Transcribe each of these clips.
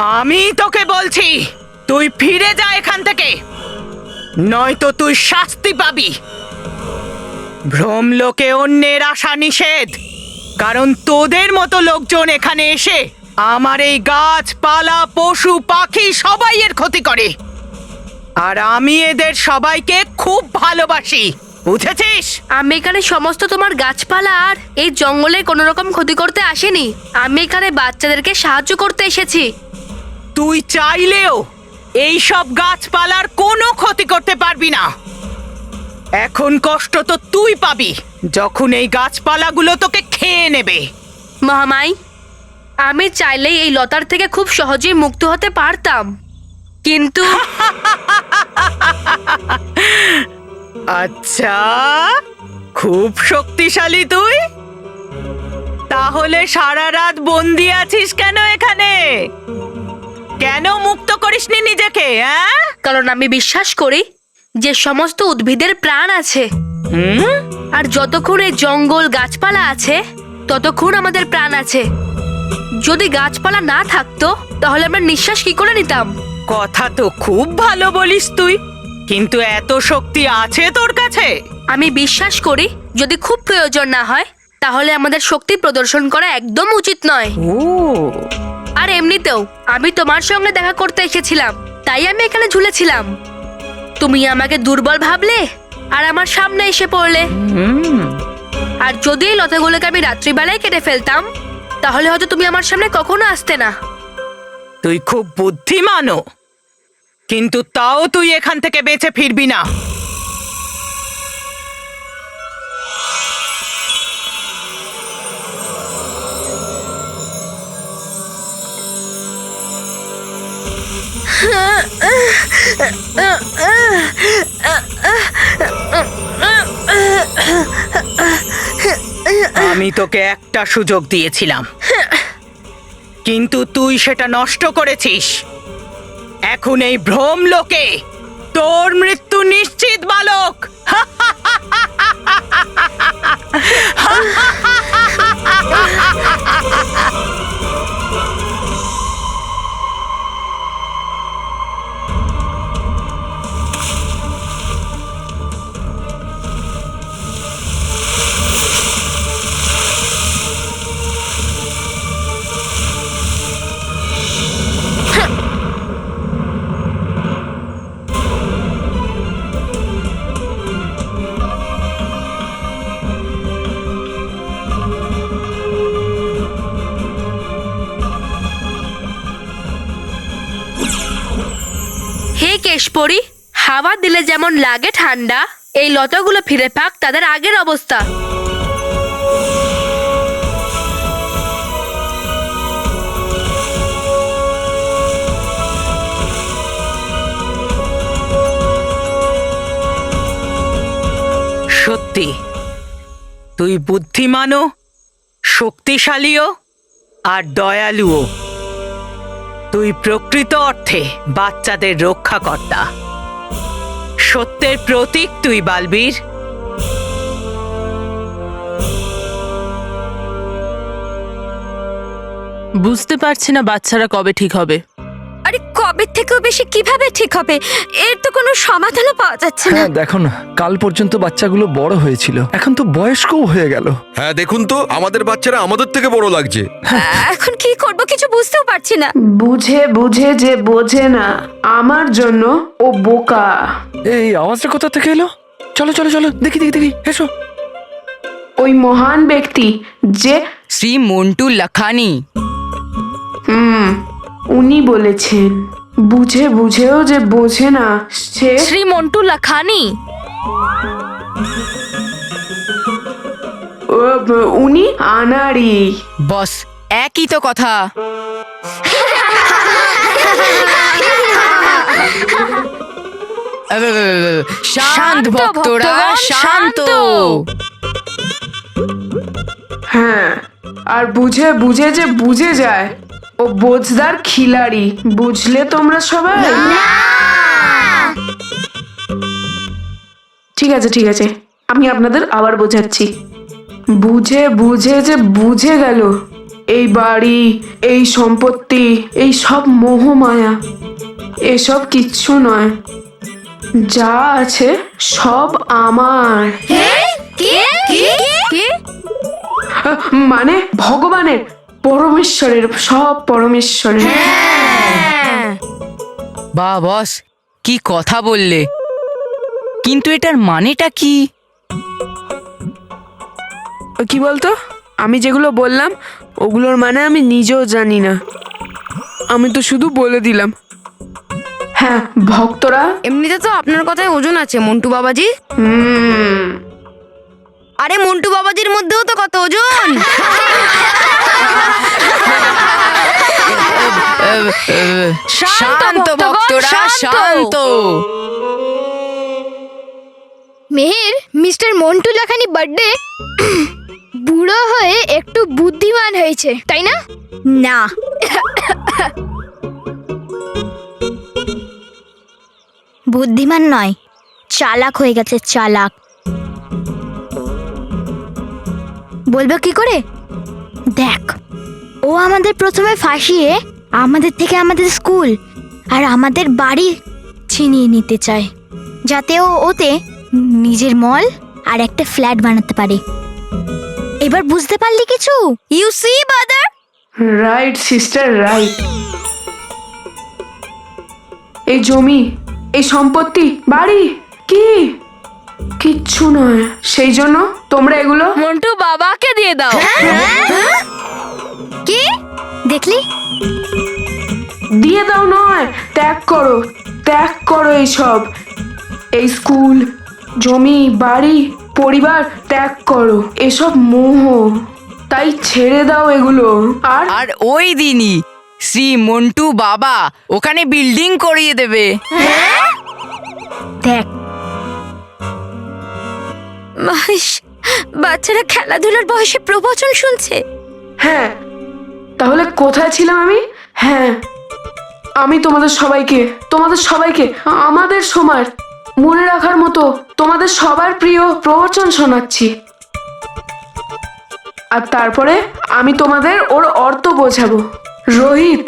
আমি তোকে বলছি, তুই ফিরে যা এখান থেকে, নয়তো তুই শাস্তি পাবি। ভ্রমলোকে অন্যের আসা নিষেধ, কারণ তোদের মতো লোকজন এখানে এসে আমার এই গাছপালা পশু পাখি সবাই এর ক্ষতি করে, আর আমি এদের সবাইকে খুব ভালোবাসি, বুঝেছিস? আমি এখানে সমস্ত তোমার গাছপালা আর এই জঙ্গলের কোনো রকম ক্ষতি করতে আসিনি। আমি এখানে বাচ্চাদেরকে সাহায্য করতে এসেছি। তুই চাইলেও এই সব গাছপালার কোনো ক্ষতি করতে পারবি না। এখন কষ্ট তো তুই পাবি যখন এই গাছপালাগুলো তোকে খেয়ে নেবে। মহামাই, আমি চাইলেই এই লতার থেকে খুব সহজেই মুক্ত হতে পারতাম, কিন্তু আচ্ছা, খুব শক্তিশালী তুই? তাহলে সারা রাত বন্দি আছিস কেন এখানে? কেন মুক্ত করিসনি নিজেকে? কারণ আমি বিশ্বাস করি যে সমস্ত উদ্ভিদের প্রাণ আছে, আর যতক্ষণ এই জঙ্গল গাছপালা আছে ততক্ষণ আমাদের প্রাণ আছে। যদি গাছপালা না থাকতো তাহলে আমরা নিঃশ্বাস কি করে নিতাম? কথা তো খুব ভালো বলিস তুই, কিন্তু এত শক্তি আছে তোর কাছে? আমি বিশ্বাস করি যদি খুব প্রয়োজন না হয় তাহলে আমাদের শক্তি প্রদর্শন করা একদম উচিত নয়। আর এমনিতেও আমি তোমার সঙ্গে দেখা করতে এসেছিলাম, তাই আমি এখানে ঝুলেছিলাম। তুমি আমাকে দুর্বল ভাবলে আর আমার সামনে এসে পড়লে। আর যদি এই লতাগুলোকে আমি রাত্রিবেলায় কেটে ফেলতাম তাহলে হয়তো তুমি আমার সামনে কখনো আসতে না। তুই খুব বুদ্ধিমানও, কিন্তু তাও তুই এখান থেকে বেঁচে ফিরবি না। আমি তোকে একটা সুযোগ দিয়েছিলাম, কিন্তু তুই সেটা নষ্ট করেছিস। এখন এই ভ্রমলোকে তোর মৃত্যু নিশ্চিত, বালক। হে কেশপরি, হাওয়া দিলে যেমন লাগে ঠান্ডা, এই লতাগুলো ফিরে পাক তাদের আগের অবস্থা। সত্যি তুই বুদ্ধিমানও, শক্তিশালীও আর দয়ালুও। তুই প্রকৃত অর্থে বাচ্চাদের রক্ষাকর্তা, সত্যের প্রতীক তুই, বালবীর। বুঝতে পারছি না বাচ্চারা কবে ঠিক হবে। আরে কবে থেকেও বেশি কিভাবে ঠিক হবে? এর তো কোনো সমাধানও পাওয়া যাচ্ছে না। হ্যাঁ দেখো না, কাল পর্যন্ত বাচ্চাগুলো বড় হয়েছিল, এখন তো বয়স্কও হয়ে গেল। হ্যাঁ দেখুন তো, আমাদের বাচ্চারা আমাদের থেকে বড় লাগছে। এখন কি করব কিছু বুঝতেও পারছি না। বুঝে বুঝে যে বোঝে না, আমার জন্য ও বোকা। এই আওয়াজটা কোথা থেকে এলো? চলো চলো চলো, দেখি দেখি দেখি, এসো। ওই মহান ব্যক্তি যে শ্রী মন্টু লাখানি। উনি বলেছেন, বুঝে বুঝেও যে বোঝে না সে। শ্রী মন্টু লাখানি? উনি আনাড়ি। বস, একই তো কথা। শান্ত ভক্তরা, শান্ত। হ্যাঁ, আর বুঝে বুঝে যে বুঝে যায়, ও বোঝদার খিলাড়ি। বুঝলে তোমরা সবাই? ঠিক আছে ঠিক আছে, আমি আপনাদের আবার বোঝাচ্ছি। বুঝে বুঝে যে বুঝে গেল, এই বাড়ি, এই সম্পত্তি, এই সব মোহমায়া, এসব কিচ্ছু নয়। যা আছে সব আমার। মানে ভগবানের, পরমেশ্বরের, সব পরমেশ্বরের। বাহ বস, কি কথা বললে, কিন্তু এটার মানেটা কি? কি বলতো, আমি যেগুলো বললাম ওগুলোর মানে আমি নিজেও জানি না, আমি তো শুধু বলে দিলাম। হ্যাঁ ভক্তরা, এমনিতে তো আপনার কথায় ওজন আছে মন্টু বাবাজি। আরে মন্টু বাবাজির মধ্যেও তো কত ওজন। শান্ত ভক্তরা, শান্ত। মেহের, মিস্টার মন্টু লাখানি বার্থডে বুড়ো হয়ে একটু বুদ্ধিমান হয়েছে, তাই না? না, বুদ্ধিমান নয়, চালাক হয়ে গেছে, চালাক। বলবো কি করে? দেখ, ও আমাদের প্রথমে ফাঁসিয়ে আমাদের থেকে আমাদের স্কুল আর আমাদের বাড়ি ছিনিয়ে নিতে চায়, যাতে ও ওতে নিজের মল আর একটা ফ্ল্যাট বানাতে পারে। এবার বুঝতে পারলি কিছু? You see brother? Right sister, right. এই জমি, এই সম্পত্তি, বাড়ি কি কিচ্ছু নয়, সেই জন্য তোমরা এগুলো মন্টু বাবাকে দিয়ে দাও। কি দেখলি? দিয়ে দাও নয়, ত্যাগ করো, ত্যাগ করো এইসব, এই স্কুল, জমি, বাড়ি, পরিবার ত্যাগ করো, এসব মোহ, তাই ছেড়ে দাও এগুলো। আর আর ওই দিনই শ্রী মন্টু বাবা ওখানে বিল্ডিং করিয়ে দেবে। দেখ, বাচ্চারা খেলাধুলার বয়সে প্রবচন শুনছে। হ্যাঁ, তাহলে কোথায় ছিলাম আমি? হ্যাঁ, আমি তোমাদের সবাইকে আমাদের সময় মনে রাখার মতো তোমাদের সবার প্রিয় প্রবচন শোনাচ্ছি, আর তারপরে আমি তোমাদের ওর অর্থ বোঝাবো। রোহিত,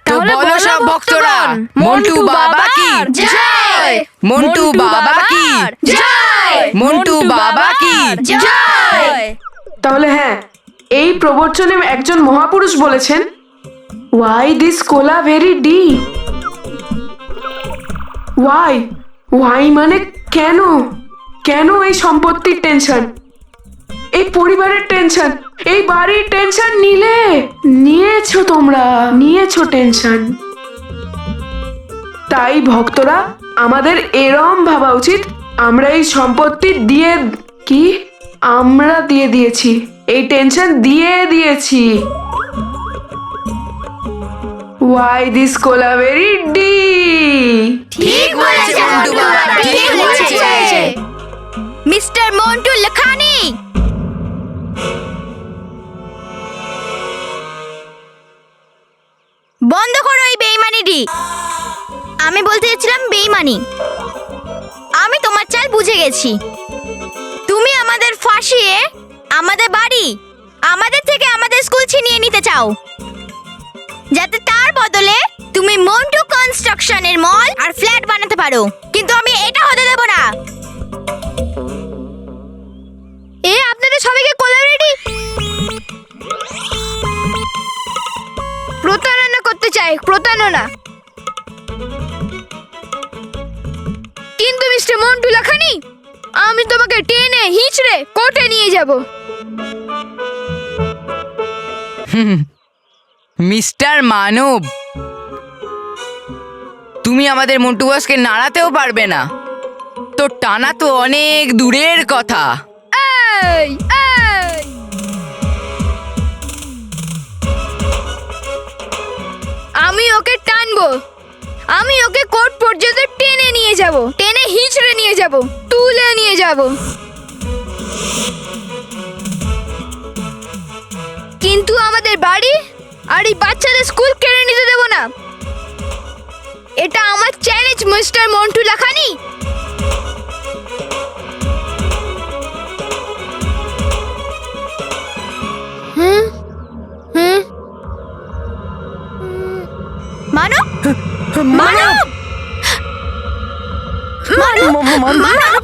তো বলো সব ভক্তরা, মন্টু বাবা কি জয়, মন্টু বাবা কি জয়, মন্টু বাবা কি জয়। তাহলে হ্যাঁ, এই প্রবচনে একজন মহাপুরুষ বলেছেন, ওয়াই দিস কোলা ভেরি ডিপ। ওয়াই মানে কেন, কেন এই সম্পত্তির টেনশন, এই পরিবারের টেনশন, এই বাড়ির টেনশন নিয়েছো তোমরা, নিয়েছো টেনশন। তাই ভক্তরা, আমাদের এরম ভাবা উচিত, আমরা এই সম্পত্তি আমরা দিয়ে দিয়েছি, এই টেনশন দিয়ে দিয়েছি। Why this kolaveri di. ঠিক বলেছে মন্টু বাবা, ঠিক বলেছে মিস্টার মন্টু লাখানি। বন্ধ করো এই বেইমানিটি। আমি বলতে চাইছিলাম বেইমানি। আমি তোমার চাল বুঝে গেছি। তুমি আমাদের ফাঁসিয়ে আমাদের বাড়ি, আমাদের থেকে আমাদের স্কুল ছিনিয়ে নিতে চাও, যাতে তার বদলে তুমি মন্টু কনস্ট্রাকশনের মল আর ফ্ল্যাট বানাতে পারো। কিন্তু আমি এটা হতে দেব না। এ আপনাদের সবাইকে কোলাবরেটি প্রতারণা করতে চায়, প্রতারণা। কিন্তু মিস্টার মন্টু লাখানি, আমি তোমাকে টেনে হিঁচড়ে কোর্টে নিয়ে যাব। মিস্টার মানব, তুমি আমাদের মন্টু বসকে নাড়াতেও পারবে না। তো টানা তো অনেক দূরের কথা। এই, এই! আমি ওকে টানবো, আমি ওকে কোর্ট পর্যন্ত টেনে নিয়ে যাব, টেনে হিঁচড়ে নিয়ে যাব, তুলে নিয়ে যাব। কিন্তু আমাদের বাড়ি আর এই বাচ্চাদের স্কুল কেড়ে নিতে দেব না। এটা আমার চ্যালেঞ্জ মিস্টার মন্টু লাখানি। হুম হুম মানব, মানব! মানব, মানব! মানব,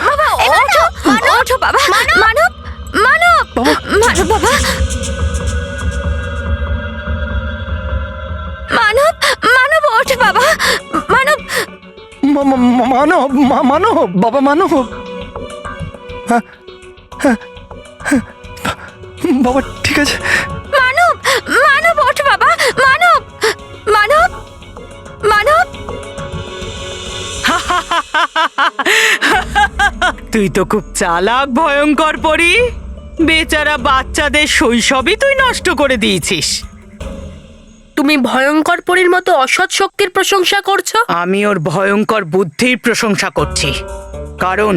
বাবা, ওঠো, ওঠো বাবা, মানব, মানব, মানব বাবা, মানব, মানব, ওঠ বাবা, মানব, মানব! মানব! বাবা মানব! হ্যাঁ, হ্যাঁ, হ্যাঁ। বাবা ঠিক আছে? মানব, মানব, ওঠ বাবা, মানব, মানব, মানব। তুই তো খুব চালাক ভয়ঙ্কর পরি। বেচারা বাচ্চাদের শৈশবই তুই নষ্ট করে দিয়েছিস। তুমি ভয়ঙ্কর পরীর মতো অসৎ শক্তির প্রশংসা করছো? আমি ওর ভয়ঙ্কর বুদ্ধির প্রশংসা করছি, কারণ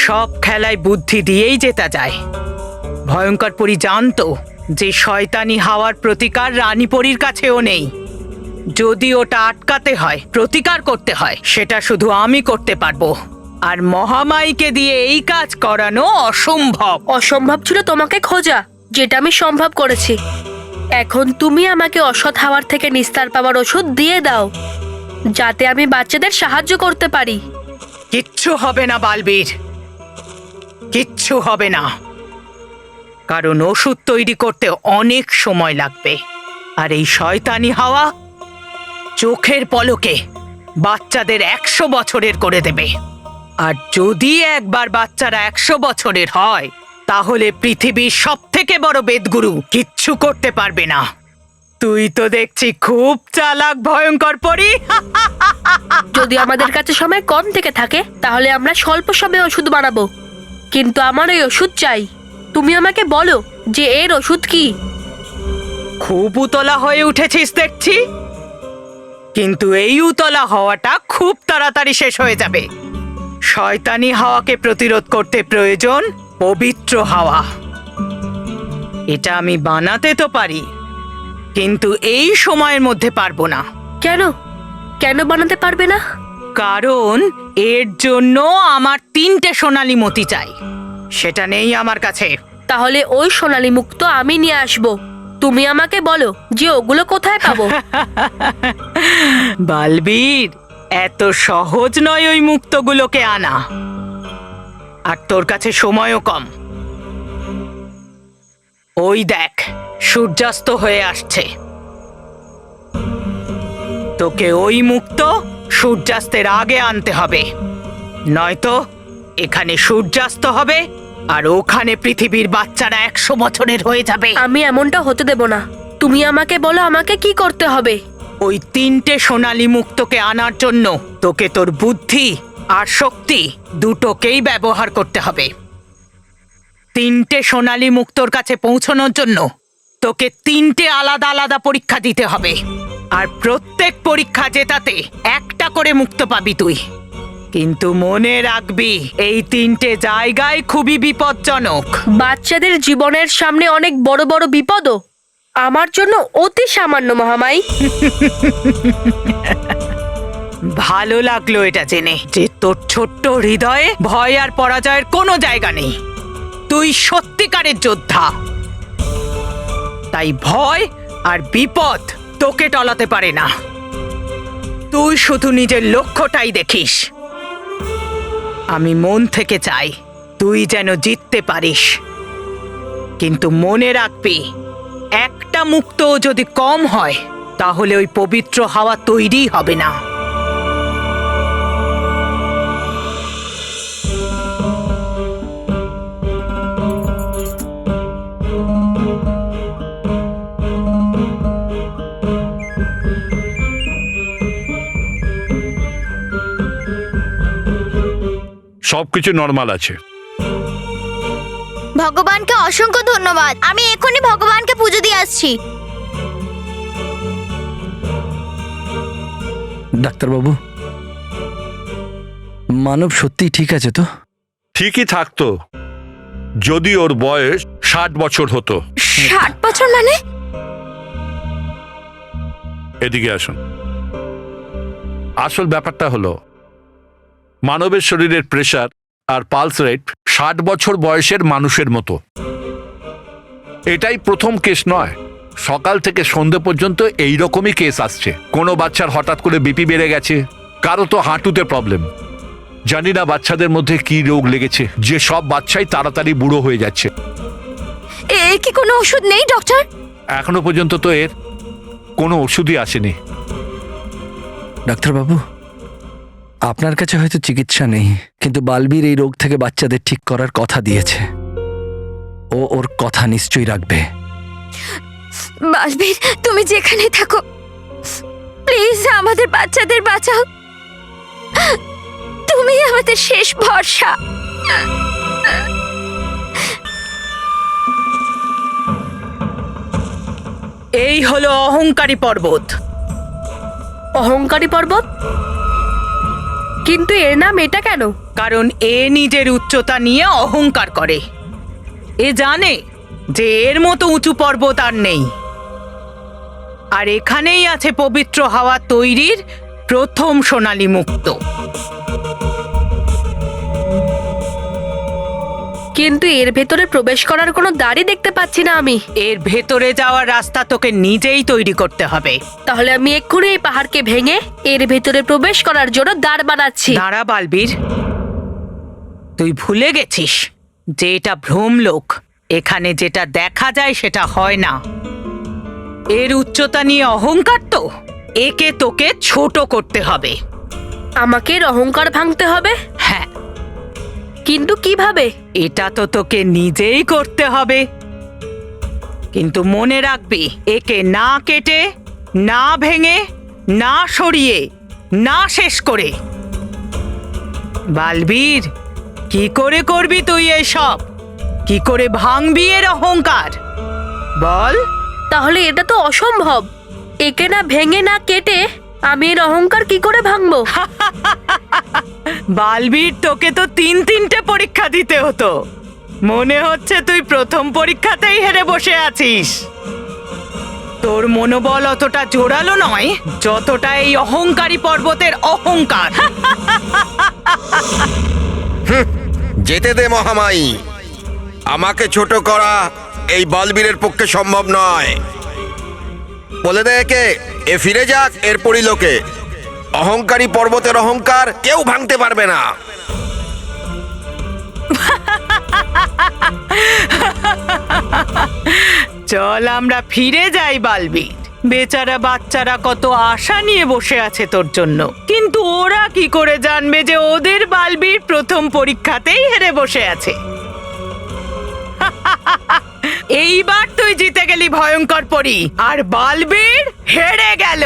সব খেলায় বুদ্ধি দিয়েই জেতা যায়। ভয়ঙ্কর পরী জানতো যে শয়তানি হাওয়ার প্রতিকার রানী পরীর কাছেও নেই। যদি ওটা আটকাতে হয়, প্রতিকার করতে হয়, সেটা শুধু আমি করতে পারবো। আর মহামাইকে দিয়ে এই কাজ করানো অসম্ভব। অসম্ভব ছিল তোমাকে খোঁজা, যেটা আমি সম্ভব করেছি। এখন তুমি আমাকে অসৎ হাওয়ার থেকে নিস্তার পাওয়ার ওষুধ দিয়ে দাও, যাতে আমি বাচ্চাদের সাহায্য করতে পারি। কিচ্ছু হবে না বালবীর, কিচ্ছু হবে না, কারণ ওষুধ তৈরি করতে অনেক সময় লাগবে। আর এই শয়তানি হাওয়া চোখের পলকে বাচ্চাদের 100 বছরের করে দেবে। আর যদি একবার বাচ্চারা 100 বছরের হয়, তাহলে পৃথিবীর সবথেকে বড় বেদগুরু কিচ্ছু করতে পারবে না। তুই তো দেখছি খুব চালাক ভয়ঙ্কর পরি। যদি আমাদের কাছে সময় কম থেকে থাকে, তাহলে আমরা স্বল্প সময়ে ওষুধ বানাবো। কিন্তু আমার ওই ওষুধ চাই। তুমি আমাকে বলো যে এর ওষুধ কি। খুব উতলা হয়ে উঠেছিস দেখছি, কিন্তু এই উতলা হওয়াটা খুব তাড়াতাড়ি শেষ হয়ে যাবে। শয়তানি হাওয়াকে প্রতিরোধ করতে প্রয়োজন পবিত্র হাওয়া। এটা আমি বানাতে তো পারি, কিন্তু এই সময়ের মধ্যে পারবো না। কেন? কেন বানাতে পারবে না? কারণ এর জন্য আমার 3টে সোনালী মতি চাই, সেটা নেই আমার কাছে। তাহলে ওই সোনালী মুক্ত আমি নিয়ে আসবো। তুমি আমাকে বলো যে ওগুলো কোথায় পাবো। বালবীর, এত সহজ নয় ওই মুক্তগুলোকে আনা, আর তোর কাছে সময়ও কম। ওই দেখ, সূর্যাস্ত হয়ে আসছে। তোকে ওই মুক্ত সূর্যাস্তের আগে আনতে হবে, নয়তো এখানে সূর্যাস্ত হবে আর ওখানে পৃথিবীর বাচ্চারা 100 বছরের হয়ে যাবে। আমি এমনটা হতে দেব না। তুমি আমাকে বলো আমাকে কি করতে হবে। ওই 3টে সোনালী মুক্তকে আনার জন্য তোকে তোর বুদ্ধি আর শক্তি দুটোকেই ব্যবহার করতে হবে। 3টে সোনালী মুক্তর কাছে পৌঁছানোর জন্য তোকে 3টে আলাদা আলাদা পরীক্ষা দিতে হবে, আর প্রত্যেক পরীক্ষা জেতাতে 1টা করে মুক্ত পাবি তুই। কিন্তু মনে রাখবি, এই 3টে জায়গায় খুবই বিপজ্জনক। বাচ্চাদের জীবনের সামনে অনেক বড় বড় বিপদও আমার জন্য অতি সামান্য, মহামাই। ভালো লাগলো এটা জেনে যে তোর ছোট্ট হৃদয়ে ভয় আর পরাজয়ের কোনো জায়গা নেই। তুই সত্যিকারের যোদ্ধা, তাই ভয় আর বিপদ তোকে টলাতে পারে না। তুই শুধু নিজের লক্ষ্যটাই দেখিস। আমি মন থেকে চাই তুই যেন জিততে পারিস, কিন্তু মনে রাখবি একটা মুক্ত যদি কম হয় তাহলে ওই পবিত্র হাওয়া তৈরি হবে না। সবকিছু নর্মাল আছে। ভগবানকে অসংখ্য ধন্যবাদ। আমি এখনই ভগবানকে পুজো দিয়ে আসছি। ডাক্তারবাবু, মানব সত্যিই ঠিক আছে তো? ঠিকই থাকতো যদি ওর বয়স 60 বছর হতো। 60 বছর মানে? এদিকে আসুন। আসল ব্যাপারটা হলো মানবের শরীরের প্রেসার আর পালস রেট 60 বছর বয়সের মানুষের মতো। এটাই প্রথম কেস নয়, সকাল থেকে সন্ধে পর্যন্ত এই রকমই কেস আসছে। কোনো বাচ্চার হঠাৎ করে বিপি বেড়ে গেছে, কারো তো হাঁটুতে প্রবলেম। জানি না বাচ্চাদের মধ্যে কি রোগ লেগেছে যে সব বাচ্চাই তাড়াতাড়ি বুড়ো হয়ে যাচ্ছে। এর কি কোনো ওষুধ নেই ডক্টর? এখনো পর্যন্ত তো এর কোনো ওষুধই আসেনি। ডাক্তারবাবু, আপনার কাছে হয়তো চিকিৎসা নেই, কিন্তু বালবীর এই রোগ থেকে বাচ্চাদের ঠিক করার কথা দিয়েছে। ও ওর কথা নিশ্চয়ই রাখবে। বালবীর, তুমি যেখানে থাকো প্লিজ আমাদের বাচ্চাদের বাঁচাও। তুমি আমাদের শেষ ভরসা। এই হলো অহংকারী পর্বত। অহংকারী পর্বত? কিন্তু এর নাম এটা কেন? কারণ এ নিজের উচ্চতা নিয়ে অহংকার করে। এ জানে যে এর মতো উঁচু পর্বত আর নেই। আর এখানেই আছে পবিত্র হাওয়া তৈরির প্রথম সোনালী মুক্ত। কিন্তু এর ভেতরে প্রবেশ করার কোনো দ্বারই দেখতে পাচ্ছি না আমি। এর ভেতরে যাওয়ার রাস্তা তোকে নিজেই তৈরি করতে হবে। তাহলে আমি এক্ষুনি এই পাহাড়কে ভেঙে এর ভেতরে প্রবেশ করার জন্য দ্বার বানাচ্ছি। দাঁড়া বালবীর, তুই ভুলে গেছিস যে এটা ভ্রমলোক। এখানে যেটা দেখা যায় সেটা হয় না। এর উচ্চতা নিয়ে অহংকার তো, একে তোকে ছোট করতে হবে। আমাকে এর অহংকার ভাঙতে হবে? হ্যাঁ, কিন্তু কিভাবে? এটা তো তোকে নিজেই করতে হবে। কিন্তু মনে রাখবি, একে না কেটে, না ভেঙে, না সরিয়ে, না শেষ করে। বালবীর, কি করে করবি তুই এসব? কি করে ভাঙবি এর অহংকার বল? তাহলে এটা তো অসম্ভব। একে না ভেঙে না কেটে আমি এর অহংকার কি করে ভাঙবো? বালবীর, তোকে তো 3-3টে পরীক্ষা দিতে হতো। মনে হচ্ছে তুই প্রথম পরীক্ষাতেই হেরে বসে আছিস। তোর মনোবল অতটা জোরালো নয় যতটা এই অহংকারী পর্বতের অহংকার। যেতে দে মহামায়ী। আমাকে ছোট করা এই বলবীরের পক্ষে সম্ভব নয়। বলে দে একে, এ ফিরে যাক এর পরিলোকে। অহংকারী পর্বতের অহংকার কেউ ভাঙতে পারবে না। চল আমরা ফিরে যাই বালবীর। বেচারা বাচ্চারা কত আশা নিয়ে বসে আছে তোর জন্য, কিন্তু ওরা কি করে জানবে যে ওদের বালবীর প্রথম পরীক্ষাতেই হেরে বসে আছে। এইবার তুই জিতে গেলি ভয়ঙ্কর পরী, আর বালবীর হেরে গেল।